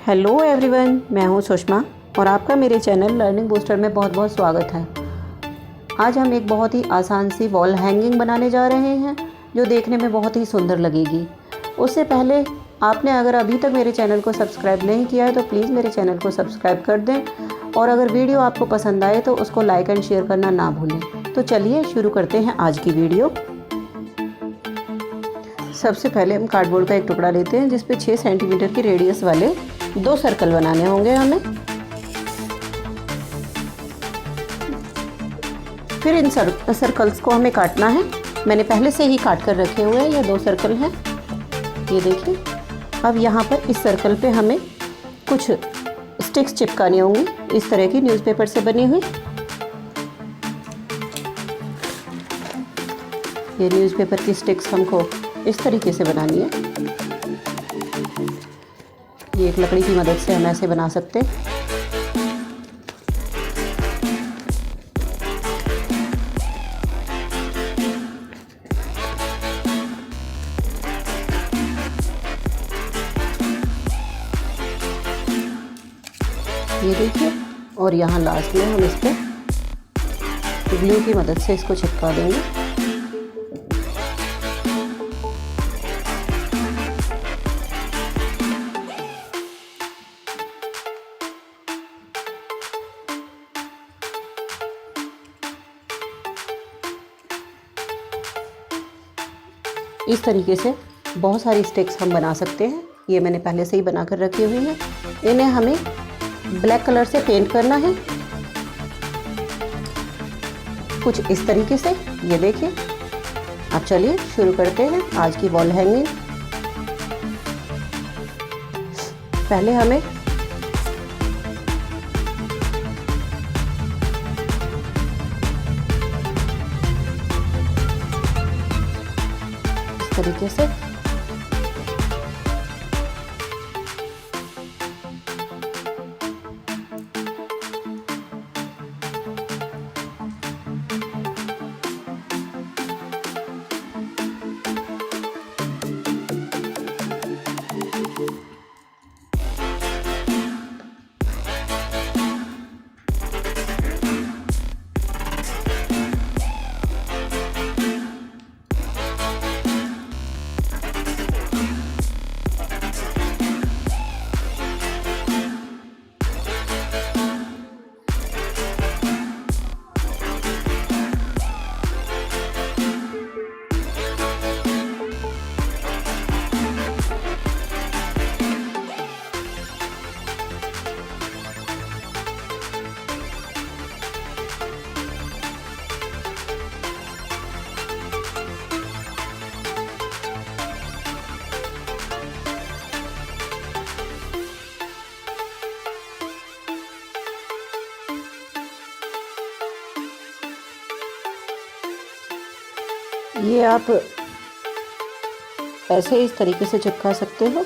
Hello everyone, मैं हूं सुषमा और आपका मेरे चैनल लर्निंग बूस्टर में बहुत बहुत स्वागत है। आज हम एक बहुत ही आसान सी वॉल हैंगिंग बनाने जा रहे हैं जो देखने में बहुत ही सुंदर लगेगी। उससे पहले आपने अगर अभी तक मेरे चैनल को सब्सक्राइब नहीं किया है तो प्लीज़ मेरे चैनल को सब्सक्राइब कर दें और अगर वीडियो आपको पसंद आए तो उसको लाइक एंड शेयर करना ना भूलें। तो चलिए शुरू करते हैं आज की वीडियो। सबसे पहले हम कार्डबोर्ड का एक टुकड़ा लेते हैं जिस पे 6 सेंटीमीटर की रेडियस वाले 2 सर्कल बनाने होंगे हमें। फिर इन सर्कल्स को हमें काटना है। मैंने पहले से ही काट कर रखे हुए हैं। ये 2 सर्कल हैं, ये देखिए। अब यहाँ पर इस सर्कल पे हमें कुछ स्टिक्स चिपकानी होंगी, इस तरह की न्यूज़पेपर से बनी हुई। ये न्यूज़पेपर की स्टिक्स हमको इस तरीके से बनानी है। ये एक लकड़ी की मदद से हम ऐसे बना सकते हैं। ये देखिए, और यहाँ लास्ट में हम इस पर ग्लू की मदद से इसको चिपका देंगे। इस तरीके से बहुत सारी स्टिक्स हम बना सकते हैं। ये मैंने पहले से ही बना कर रखी हुई है। इन्हें हमें ब्लैक कलर से पेंट करना है, कुछ इस तरीके से। ये देखिए। अब चलिए शुरू करते हैं आज की वॉल हैंगिंग। पहले हमें तरीके से ये आप ऐसे इस तरीके से चिपका सकते हो।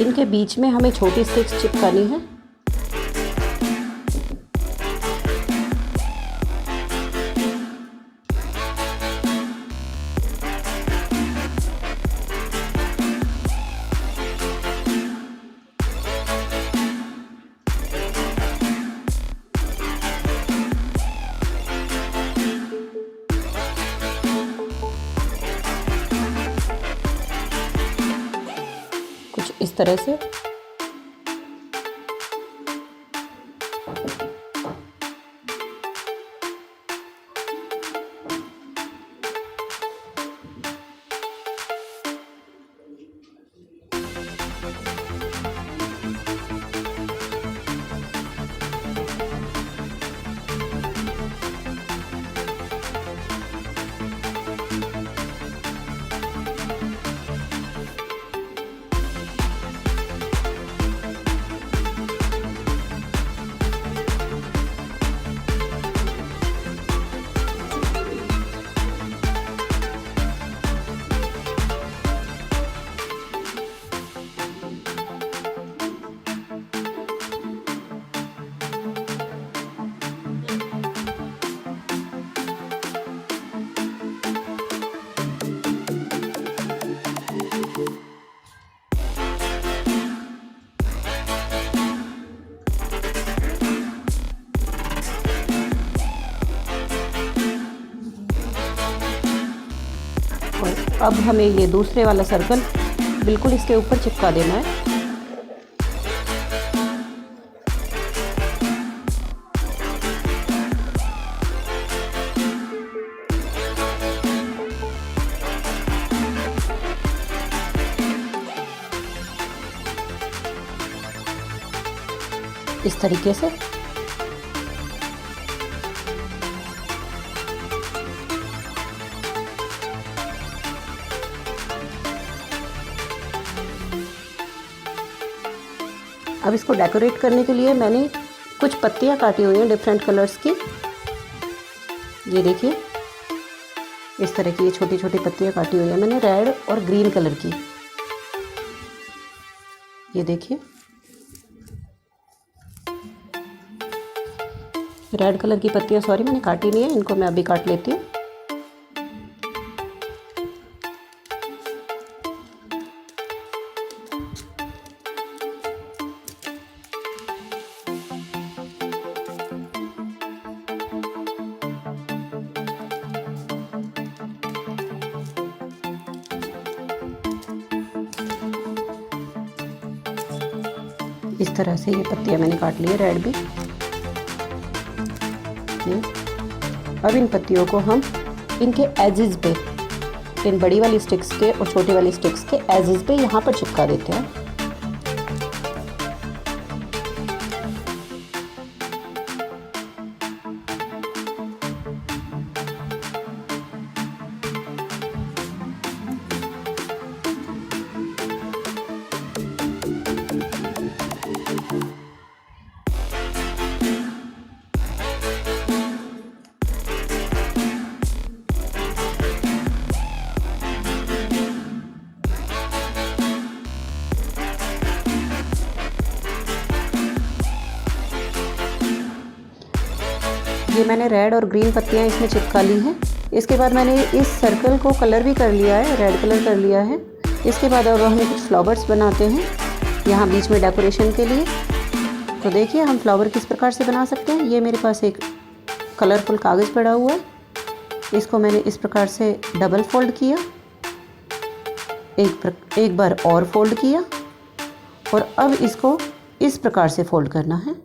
इनके बीच में हमें छोटी स्टिक्स चिपकानी है। इस तरह से। और अब हमें ये दूसरे वाला सर्कल बिल्कुल इसके ऊपर चिपका देना है। इस तरीके से। अब इसको डेकोरेट करने के लिए मैंने कुछ पत्तियां काटी हुई हैं डिफरेंट कलर्स की। ये देखिए, इस तरह की ये छोटी छोटी पत्तियां काटी हुई हैं मैंने रेड और ग्रीन कलर की। ये देखिए, रेड कलर की पत्तियां, सॉरी मैंने काटी नहीं है, इनको मैं अभी काट लेती हूँ। इस तरह से ये पत्तियां मैंने काट ली है, रेड भी। अब इन पत्तियों को हम इनके एजेस पे, इन बड़ी वाली स्टिक्स के और छोटी वाली स्टिक्स के एजेस पे यहाँ पर चिपका देते हैं। ये मैंने रेड और ग्रीन पत्तियां इसमें चिपका ली हैं। इसके बाद मैंने इस सर्कल को कलर भी कर लिया है, रेड कलर कर लिया है। इसके बाद अब हम कुछ फ्लावर्स बनाते हैं यहाँ बीच में डेकोरेशन के लिए। तो देखिए हम फ्लावर किस प्रकार से बना सकते हैं। ये मेरे पास एक कलरफुल कागज़ पड़ा हुआ है, इसको मैंने इस प्रकार से डबल फोल्ड किया, एक बार और फोल्ड किया और अब इसको इस प्रकार से फोल्ड करना है।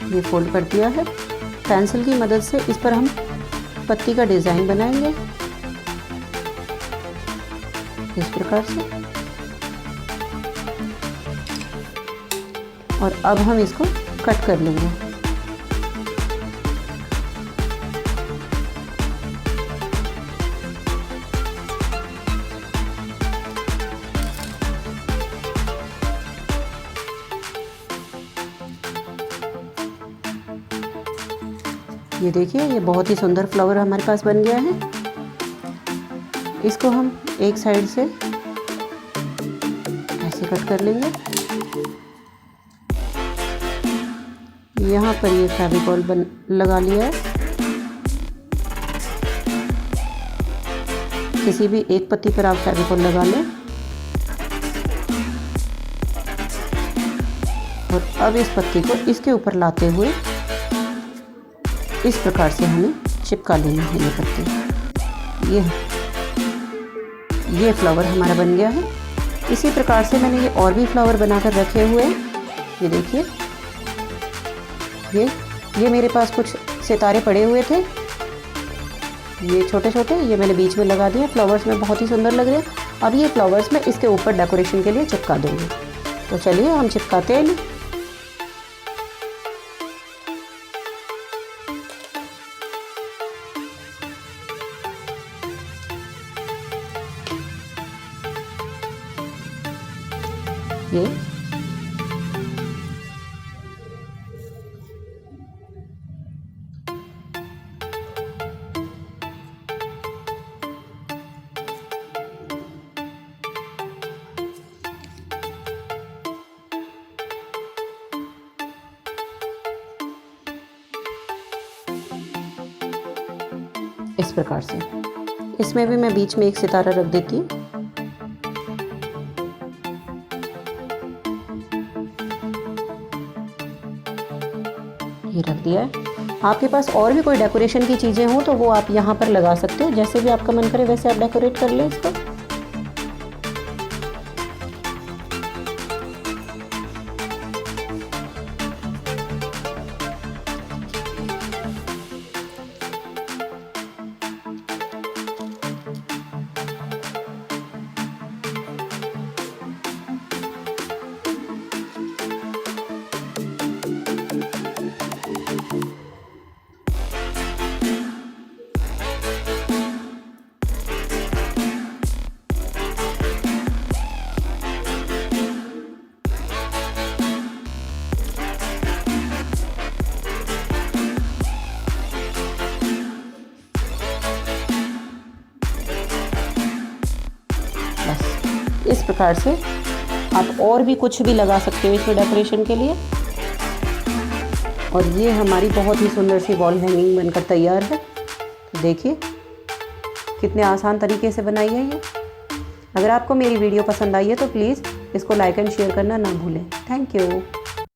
ये फोल्ड कर दिया है। पेंसिल की मदद से इस पर हम पत्ती का डिज़ाइन बनाएंगे इस प्रकार से। और अब हम इसको कट कर लेंगे। ये देखिए, ये बहुत ही सुंदर फ्लावर हमारे पास बन गया है। इसको हम एक साइड से ऐसे कट कर लेंगे। यहाँ पर ये फेविकॉल लगा लिया है। किसी भी एक पत्ती पर आप फेविकॉल लगा लें। और अब इस पत्ती को इसके ऊपर लाते हुए इस प्रकार से हमें चिपका लेना है ये पत्ती। ये फ्लावर हमारा बन गया है। इसी प्रकार से मैंने ये और भी फ्लावर बनाकर रखे हुए हैं। ये देखिए, ये मेरे पास कुछ सितारे पड़े हुए थे, ये छोटे छोटे, ये मैंने बीच में लगा दिए। फ्लावर्स में बहुत ही सुंदर लग रहे हैं। अब ये फ्लावर्स मैं इसके ऊपर डेकोरेशन के लिए चिपका दूँगी। तो चलिए हम चिपकाते हैं। ये इस प्रकार से इसमें भी मैं बीच में एक सितारा रख देती हूँ। ये रख दिया है। आपके पास और भी कोई डेकोरेशन की चीज़ें हों तो वो आप यहाँ पर लगा सकते हो। जैसे भी आपका मन करे वैसे आप डेकोरेट कर लें इसको। बस इस प्रकार से आप और भी कुछ भी लगा सकते हो इसमें डेकोरेशन के लिए। और ये हमारी बहुत ही सुंदर सी वॉल हैंगिंग बनकर तैयार है। देखिए कितने आसान तरीके से बनाई है ये। अगर आपको मेरी वीडियो पसंद आई है तो प्लीज़ इसको लाइक एंड शेयर करना ना भूलें। Thank you.